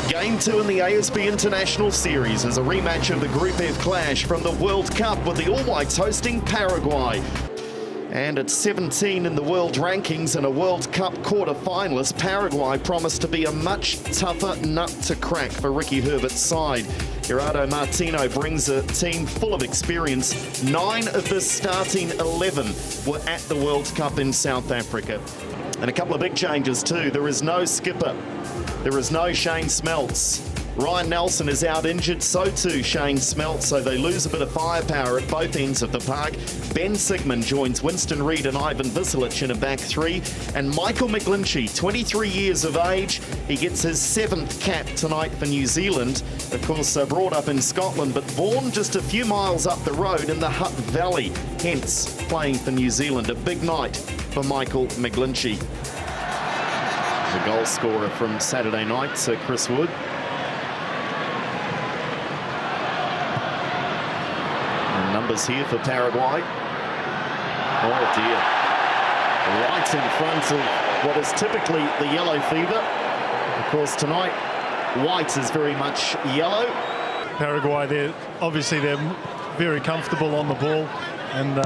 Game 2 in the ASB International Series is a rematch of the Group F clash from the World Cup, with the All Whites hosting Paraguay. And at 17 in the world rankings and a World Cup quarter-finalist, Paraguay promised to be a much tougher nut to crack for Ricky Herbert's side. Gerardo Martino brings a team full of experience. 9 of the starting 11 were at the World Cup in South Africa. And a couple of big changes too. There is no skipper. There is no Shane Smeltz. Ryan Nelson is out injured, so too Shane Smeltz, so they lose a bit of firepower at both ends of the park. Ben Sigmund joins Winston Reid and Ivan Visilic in a back three. And Michael McGlinchey, 23 years of age, he gets his 7th cap tonight for New Zealand. Of course, brought up in Scotland, but born just a few miles up the road in the Hutt Valley, hence playing for New Zealand. A big night for Michael McGlinchey. The goal scorer from Saturday night, Chris Wood. And numbers here for Paraguay. Oh dear. Right in front of what is typically the yellow fever. Of course, tonight, white is very much yellow. Paraguay, they're very comfortable on the ball, and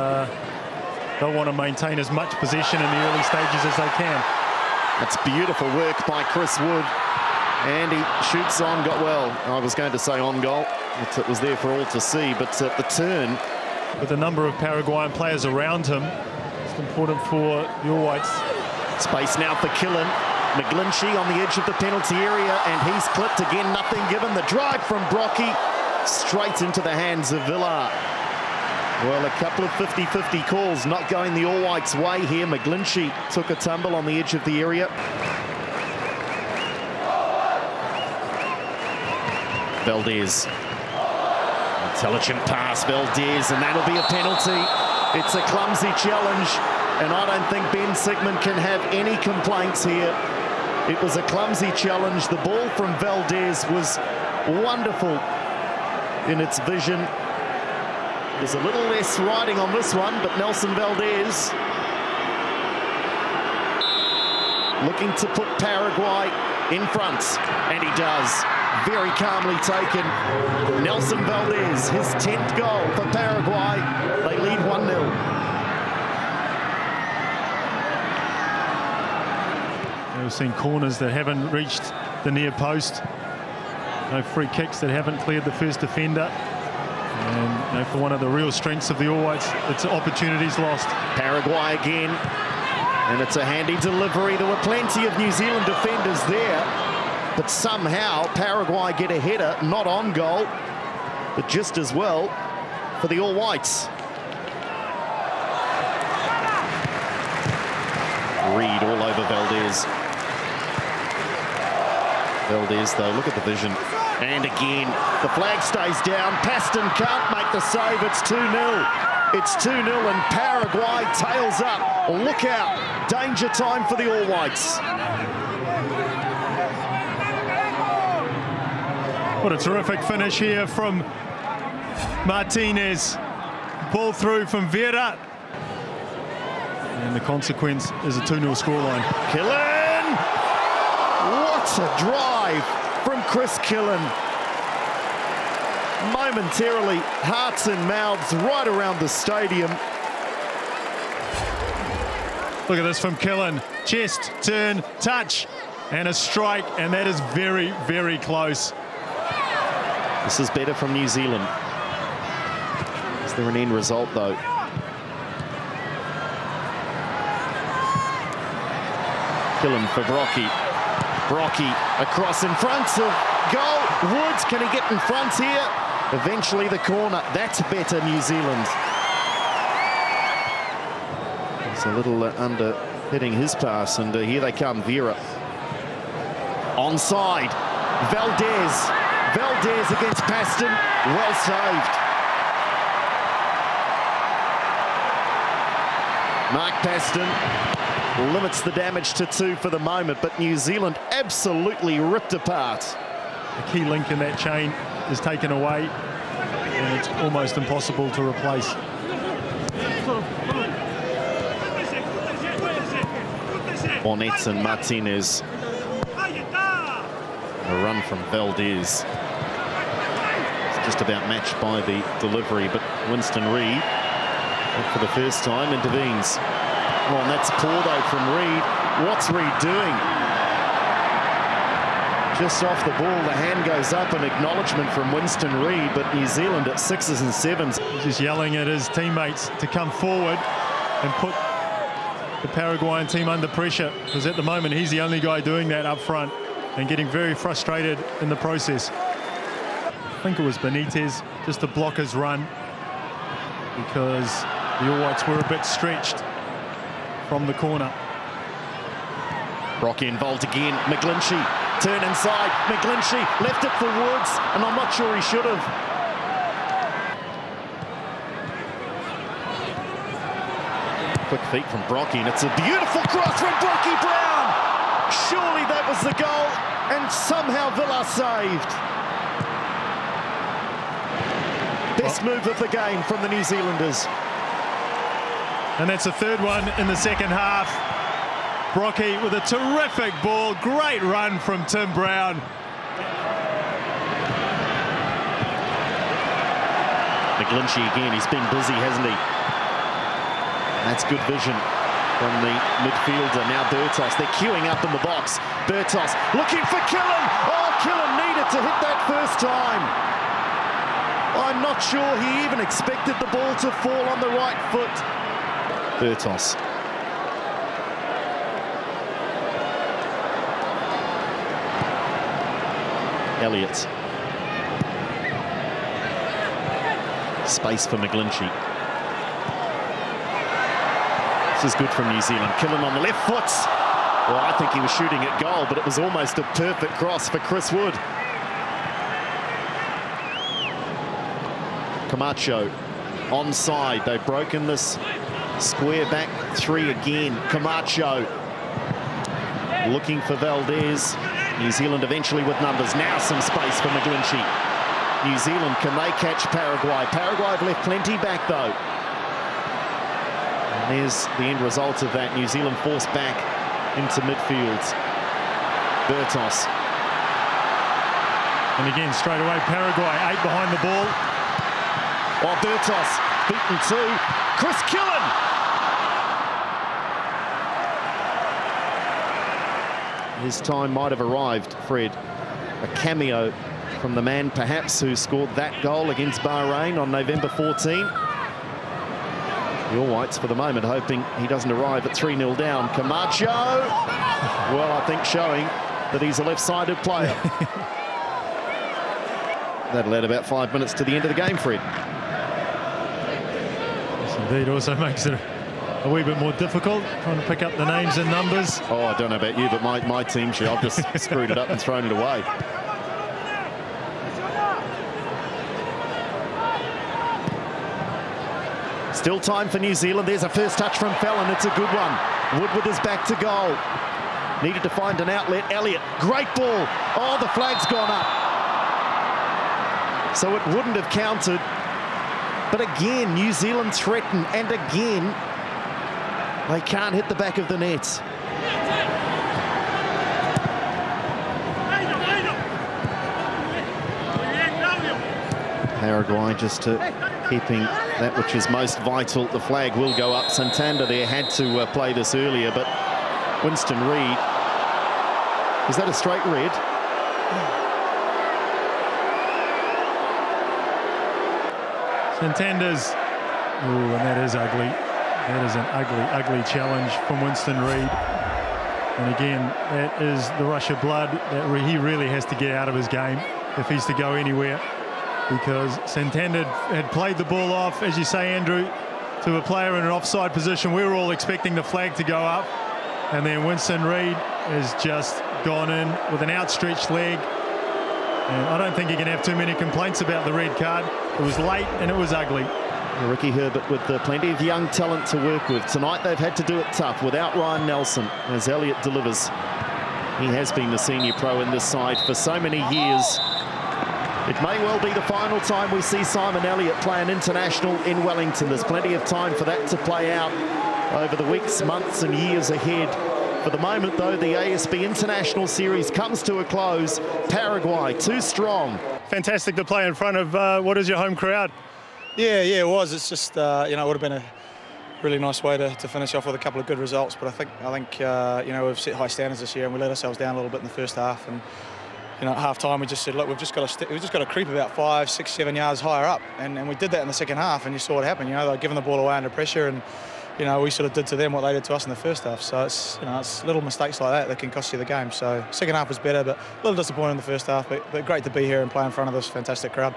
they'll want to maintain as much possession in the early stages as they can. That's beautiful work by Chris Wood. And he shoots on, I was going to say on goal. It was there for all to see, but the turn. With a number of Paraguayan players around him, it's important for the All Whites. Space now for Killen. McGlinchey on the edge of the penalty area, and he's clipped again, nothing given. The drive from Brocky, straight into the hands of Villar. Well, a couple of 50-50 calls not going the All Whites' way here. McGlinchey took a tumble on the edge of the area. Valdez. Intelligent pass, Valdez, and that'll be a penalty. It's a clumsy challenge, and I don't think Ben Sigmund can have any complaints here. It was a clumsy challenge. The ball from Valdez was wonderful in its vision. There's a little less riding on this one, but Nelson Valdez looking to put Paraguay in front, and he does. Very calmly taken. Nelson Valdez, his 10th goal for Paraguay. They lead 1-0. We've seen corners that haven't reached the near post. No free kicks that haven't cleared the first defender. And for one of the real strengths of the All Whites, it's opportunities lost. Paraguay again, and it's a handy delivery. There were plenty of New Zealand defenders there, but somehow Paraguay get a header, not on goal, but just as well for the All Whites. Reid all over Valdez. Valdez, though, look at the vision. And again, the flag stays down. Paston can't make the save. It's 2-0. It's 2-0, and Paraguay tails up. Look out. Danger time for the All Whites. What a terrific finish here from Martinez. Ball through from Vera. And the consequence is a 2-0 scoreline. Killen! What a drive from Chris Killen. Momentarily, hearts and mouths right around the stadium. Look at this from Killen. Chest, turn, touch, and a strike, and that is very, very close. This is better from New Zealand. Is there an end result, though? Killen for Brocky. Brocky across in front of goal. Woods, can he get in front here? Eventually the corner. That's better, New Zealand. It's a little under hitting his pass, and here they come, Vera. Onside. Valdez. Valdez against Paston. Well saved. Mark Paston limits the damage to 2 for the moment, but New Zealand absolutely ripped apart. The key link in that chain is taken away, and it's almost impossible to replace. Bonnet and Martinez. A run from Valdez. It's just about matched by the delivery, but Winston Reid, for the first time, intervenes. Oh, and that's poor though from Reid. What's Reid doing? Just off the ball, the hand goes up, an acknowledgement from Winston Reid, but New Zealand at 6s and 7s. He's just yelling at his teammates to come forward and put the Paraguayan team under pressure, because at the moment he's the only guy doing that up front and getting very frustrated in the process. I think it was Benitez just to block his run, because the All Whites were a bit stretched from the corner. Brocky involved again. McGlinchey, turn inside. McGlinchey left it for Woods, and I'm not sure he should have. Quick feet from Brocky, and it's a beautiful cross from Brocky Brown. Surely that was the goal, and somehow Villa saved. Best move of the game from the New Zealanders. And that's the third one in the second half. Brocky with a terrific ball. Great run from Tim Brown. McGlinchey again, he's been busy, hasn't he? That's good vision from the midfielder. Now Bertos, they're queuing up in the box. Bertos looking for Killen. Oh, Killen needed to hit that first time. I'm not sure he even expected the ball to fall on the right foot. Bertos. Elliott. Space for McGlinchey. This is good from New Zealand. Killen on the left foot. Well, I think he was shooting at goal, but it was almost a perfect cross for Chris Wood. Camacho onside. They've broken this square back three again. Camacho looking for Valdez. New Zealand eventually with numbers. Now some space for McGlinchey. New Zealand, can they catch Paraguay? Paraguay have left plenty back though. And there's the end result of that. New Zealand forced back into midfield. Bertos. And again, straight away, Paraguay 8 behind the ball. Oh, Bertos beaten too. Chris Killen. His time might have arrived, Fred. A cameo from the man, perhaps, who scored that goal against Bahrain on November 14. The All Whites, for the moment, hoping he doesn't arrive at 3-0 down. Camacho! Well, I think showing that he's a left-sided player. That'll add about 5 minutes to the end of the game, Fred. Yes, indeed. Also makes it a wee bit more difficult, trying to pick up the names and numbers. Oh, I don't know about you, but my team, I've just screwed it up and thrown it away. Still time for New Zealand. There's a first touch from Fallon. It's a good one. Wood with his back to goal. Needed to find an outlet. Elliott, great ball. Oh, the flag's gone up. So it wouldn't have counted. But again, New Zealand threaten, and again, they can't hit the back of the net. Paraguay just keeping that which is most vital. The flag will go up. Santander there had to play this earlier, but Winston Reid, is that a straight red? Santander's, oh, and that is ugly. That is an ugly, ugly challenge from Winston Reid. And again, that is the rush of blood that he really has to get out of his game if he's to go anywhere. Because Santander had played the ball off, as you say, Andrew, to a player in an offside position. We were all expecting the flag to go up. And then Winston Reid has just gone in with an outstretched leg. And I don't think he can have too many complaints about the red card. It was late and it was ugly. Ricky Herbert with plenty of young talent to work with. Tonight they've had to do it tough without Ryan Nelson as Elliott delivers. He has been the senior pro in this side for so many years. It may well be the final time we see Simon Elliott play an international in Wellington. There's plenty of time for that to play out over the weeks, months and years ahead. For the moment, though, the ASB International Series comes to a close. Paraguay too strong. Fantastic to play in front of what is your home crowd. Yeah, it was. It's just, you know, it would have been a really nice way to finish off with a couple of good results. But I think you know, we've set high standards this year, and we let ourselves down a little bit in the first half. And you know, at half time we just said, look, we've just got to creep about 5, 6, 7 yards higher up, and we did that in the second half. And you saw what happened. You know, they were giving the ball away under pressure, and you know, we sort of did to them what they did to us in the first half. So it's, you know, it's little mistakes like that can cost you the game. So second half was better, but a little disappointing in the first half. But great to be here and play in front of this fantastic crowd.